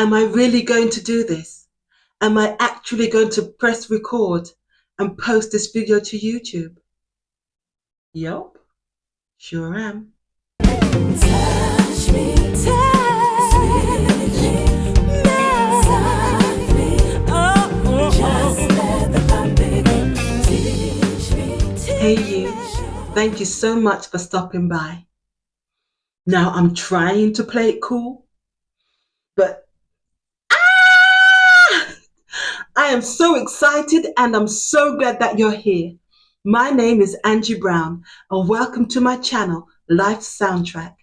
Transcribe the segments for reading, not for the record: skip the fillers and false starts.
Am I really going to do this? Am I actually going to press record and post this video to YouTube? Yup, sure am. Touch me, Hey you, thank you so much for stopping by. Now I'm trying to play it cool, but I am so excited and I'm so glad that you're here. My name is Angie Brown and welcome to my channel, Life Soundtrack.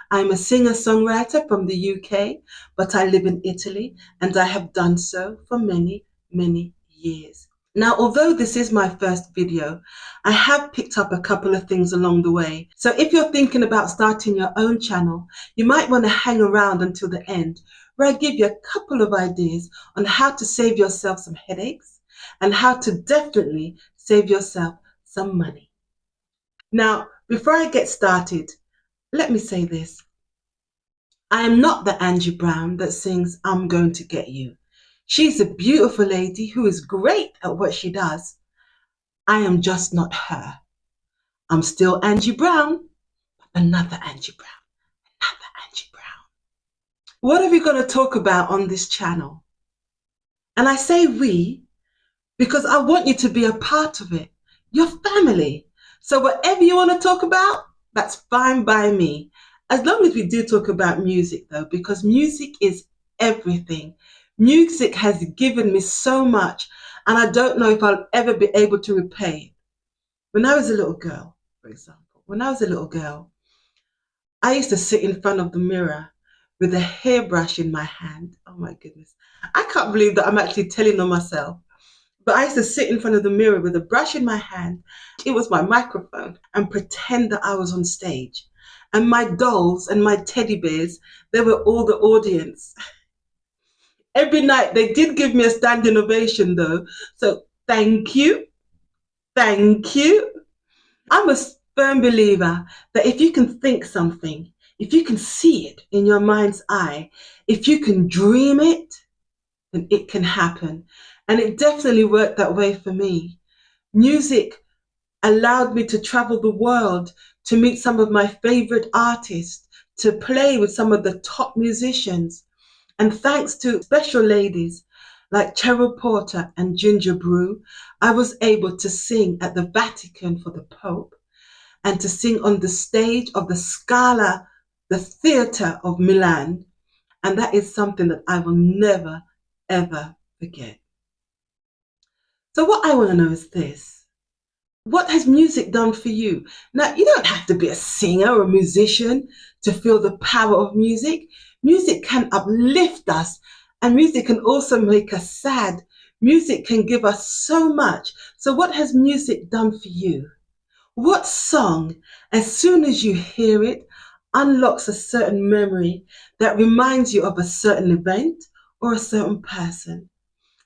I'm a singer-songwriter from the UK, but I live in Italy and I have done so for many, many years. Now, although this is my first video, I have picked up a couple of things along the way. So if you're thinking about starting your own channel, you might want to hang around until the end, where I give you a couple of ideas on how to save yourself some headaches and how to definitely save yourself some money. Now, before I get started, let me say this. I am not the Angie Brown that sings "I'm Going to Get You." She's a beautiful lady who is great at what she does. I am just not her. I'm still Angie Brown, but another Angie Brown, another Angie Brown. What are we going to talk about on this channel? And I say we because I want you to be a part of it, your family. So whatever you want to talk about, that's fine by me. As long as we do talk about music though, because music is everything. Music has given me so much, and I don't know if I'll ever be able to repay it. When I was a little girl, for example, I used to sit in front of the mirror with a hairbrush in my hand. Oh my goodness. I can't believe that I'm actually telling on myself. But I used to sit in front of the mirror with a brush in my hand. It was my microphone, and pretend that I was on stage. And my dolls and my teddy bears, they were all the audience. Every night they did give me a standing ovation though. So thank you. Thank you. I'm a firm believer that if you can think something, if you can see it in your mind's eye, if you can dream it, then it can happen. And it definitely worked that way for me. Music allowed me to travel the world, to meet some of my favorite artists, to play with some of the top musicians. And thanks to special ladies like Cheryl Porter and Ginger Brew, I was able to sing at the Vatican for the Pope and to sing on the stage of the Scala, the theatre of Milan. And that is something that I will never, ever forget. So what I want to know is this. What has music done for you? Now, you don't have to be a singer or a musician to feel the power of music. Music can uplift us, and music can also make us sad. Music can give us so much. So what has music done for you? What song, as soon as you hear it, unlocks a certain memory that reminds you of a certain event or a certain person?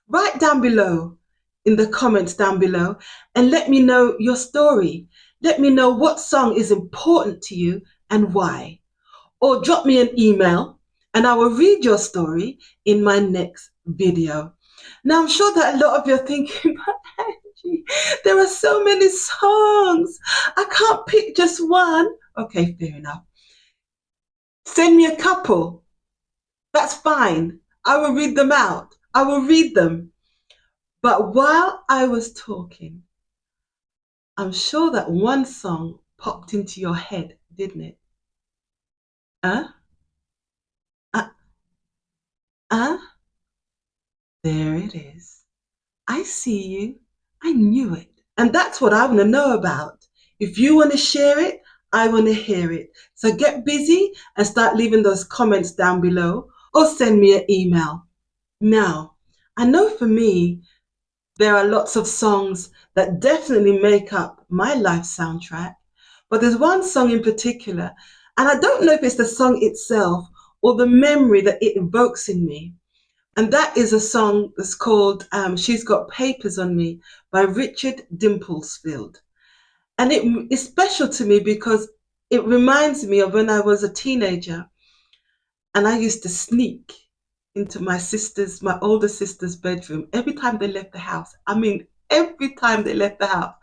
Write down below in the comments down below and let me know your story. Let me know what song is important to you and why. Or drop me an email and I will read your story in my next video. Now, I'm sure that a lot of you are thinking, but Angie, there are so many songs. I can't pick just one. Okay, fair enough. Send me a couple. That's fine. I will read them out. I will read them. But while I was talking, I'm sure that one song popped into your head, didn't it? There it is. I see you. I knew it. And that's what I want to know about. If you want to share it, I want to hear it. So get busy and start leaving those comments down below or send me an email. Now, I know for me, there are lots of songs that definitely make up my life soundtrack, but there's one song in particular, and I don't know if it's the song itself or the memory that it evokes in me. And that is a song that's called She's Got Papers on Me by Richard Dimplesfield. And it is special to me because it reminds me of when I was a teenager and I used to sneak into my older sister's bedroom every time they left the house. I mean, every time they left the house,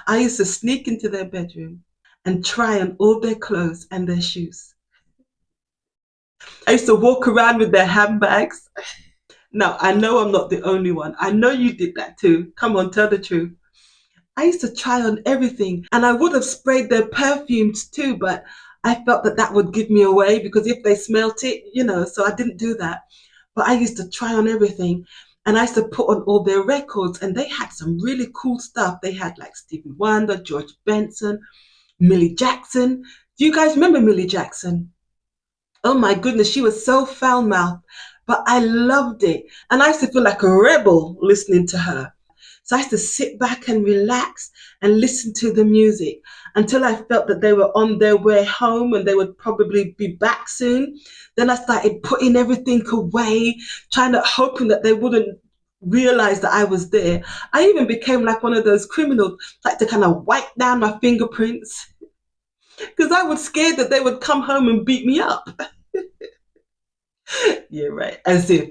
I used to sneak into their bedroom and try on all their clothes and their shoes. I used to walk around with their handbags. Now, I know I'm not the only one. I know you did that too. Come on, tell the truth. I used to try on everything, and I would have sprayed their perfumes too, but I felt that that would give me away because if they smelt it, so I didn't do that. But I used to try on everything, and I used to put on all their records, and they had some really cool stuff. They had like Stevie Wonder, George Benson, Millie Jackson. Do you guys remember Millie Jackson? Oh my goodness, she was so foul-mouthed, but I loved it. And I used to feel like a rebel listening to her. So I used to sit back and relax and listen to the music until I felt that they were on their way home and they would probably be back soon. Then I started putting everything away, hoping that they wouldn't realize that I was there. I even became like one of those criminals, like to kind of wipe down my fingerprints because I was scared that they would come home and beat me up. Yeah, right. As if.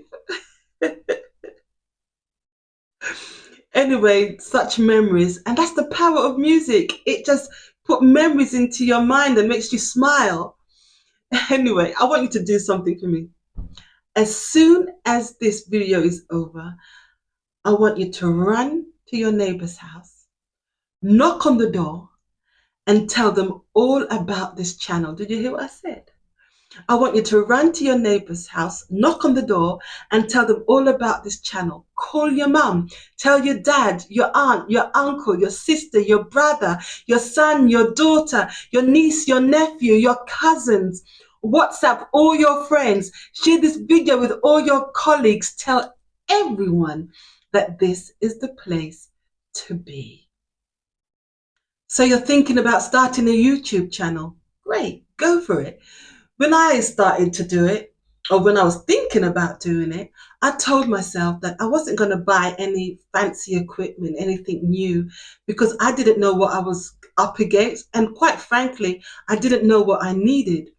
Anyway, such memories. And that's the power of music. It just put memories into your mind and makes you smile. Anyway, I want you to do something for me. As soon as this video is over, I want you to run to your neighbor's house, knock on the door, and tell them all about this channel. Did you hear what I said? I want you to run to your neighbor's house, knock on the door, and tell them all about this channel. Call your mum, tell your dad, your aunt, your uncle, your sister, your brother, your son, your daughter, your niece, your nephew, your cousins. WhatsApp all your friends. Share this video with all your colleagues. Tell everyone that this is the place to be. So you're thinking about starting a YouTube channel? Great, go for it. When I started to do it, or when I was thinking about doing it, I told myself that I wasn't going to buy any fancy equipment, anything new, because I didn't know what I was up against. And quite frankly, I didn't know what I needed.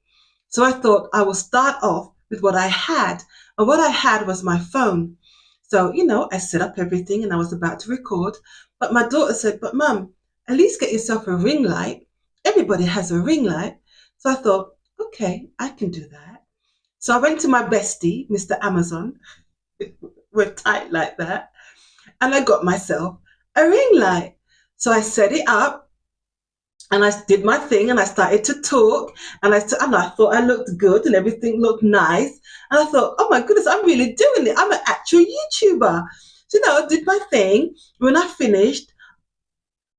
So I thought I would start off with what I had. And what I had was my phone. So, I set up everything and I was about to record. But my daughter said, but Mum, at least get yourself a ring light. Everybody has a ring light. So I thought, okay, I can do that. So I went to my bestie, Mr. Amazon. We're tight like that. And I got myself a ring light. So I set it up and I did my thing and I started to talk and I thought I looked good and everything looked nice. And I thought, oh my goodness, I'm really doing it. I'm an actual YouTuber. So, I did my thing. When I finished,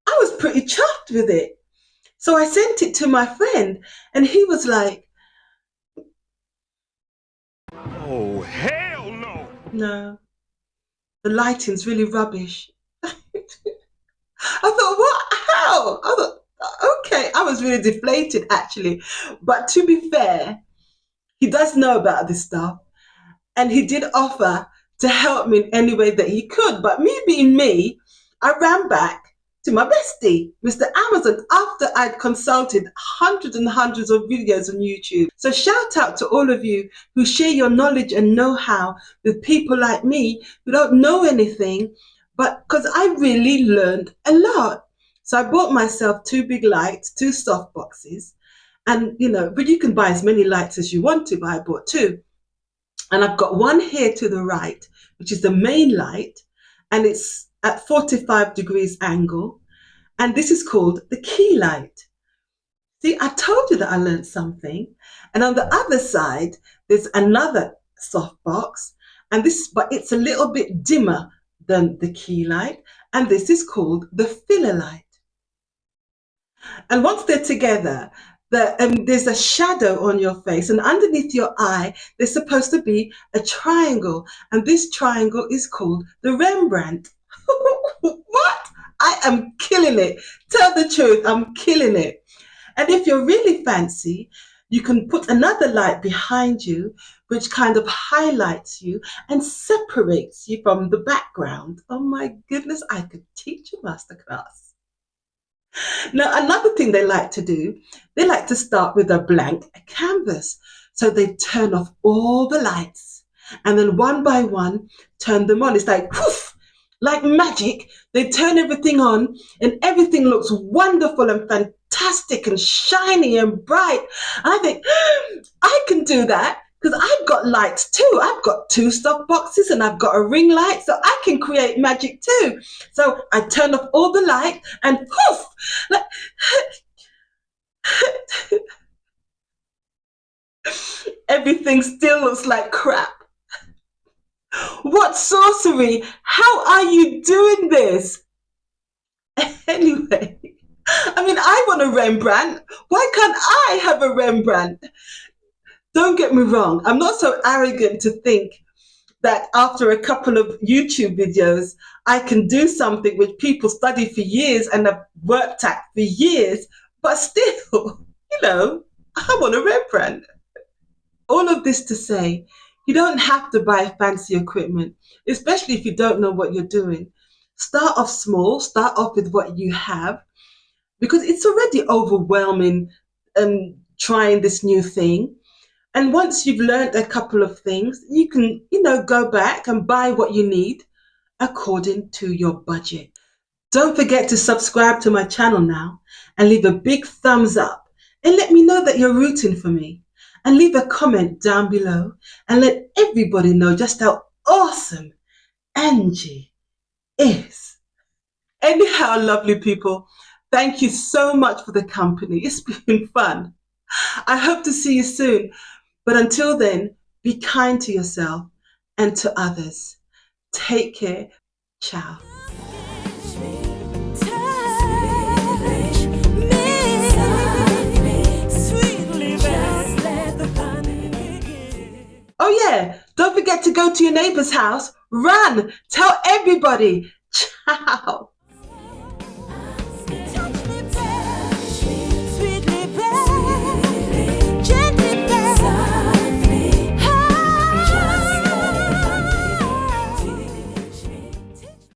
I was pretty chuffed with it. So I sent it to my friend and he was like, oh, hell no. No, the lighting's really rubbish. I thought, what? How? I thought, okay. I was really deflated actually. But to be fair, he does know about this stuff and he did offer to help me in any way that he could. But me being me, I ran back to my bestie, Mr. Amazon, after I'd consulted hundreds and hundreds of videos on YouTube. So shout out to all of you who share your knowledge and know-how with people like me who don't know anything, but because I really learned a lot. So I bought myself 2 big lights, 2 soft boxes, and but you can buy as many lights as you want to, but I bought 2. And I've got one here to the right, which is the main light, and it's at 45 degrees angle. And this is called the key light. See, I told you that I learned something. And on the other side, there's another soft box, but it's a little bit dimmer than the key light. And this is called the filler light. And once they're together, there's a shadow on your face, and underneath your eye, there's supposed to be a triangle. And this triangle is called the Rembrandt. What? I am killing it. Tell the truth, I'm killing it. And if you're really fancy, you can put another light behind you, which kind of highlights you and separates you from the background. Oh my goodness, I could teach a masterclass. Now, another thing they like to do, they like to start with a blank canvas. So they turn off all the lights and then one by one, turn them on. It's like, poof, like magic. They turn everything on and everything looks wonderful and fantastic and shiny and bright. And I think, I can do that because I've got lights too. I've got 2 stuff boxes and I've got a ring light, so I can create magic too. So I turn off all the light and poof, like, everything still looks like crap. What sorcery? How are you doing this? Anyway, I mean, I want a Rembrandt. Why can't I have a Rembrandt? Don't get me wrong. I'm not so arrogant to think that after a couple of YouTube videos, I can do something which people study for years and have worked at for years, but still, I want a Rembrandt. All of this to say, you don't have to buy fancy equipment, especially if you don't know what you're doing. Start off small, start off with what you have, because it's already overwhelming trying this new thing. And once you've learned a couple of things, you can, go back and buy what you need according to your budget. Don't forget to subscribe to my channel now and leave a big thumbs up and let me know that you're rooting for me. And leave a comment down below and let everybody know just how awesome Angie is. Anyhow, lovely people, thank you so much for the company. It's been fun. I hope to see you soon. But until then, be kind to yourself and to others. Take care. Ciao. Oh yeah, don't forget to go to your neighbor's house. Run. Tell everybody. Ciao.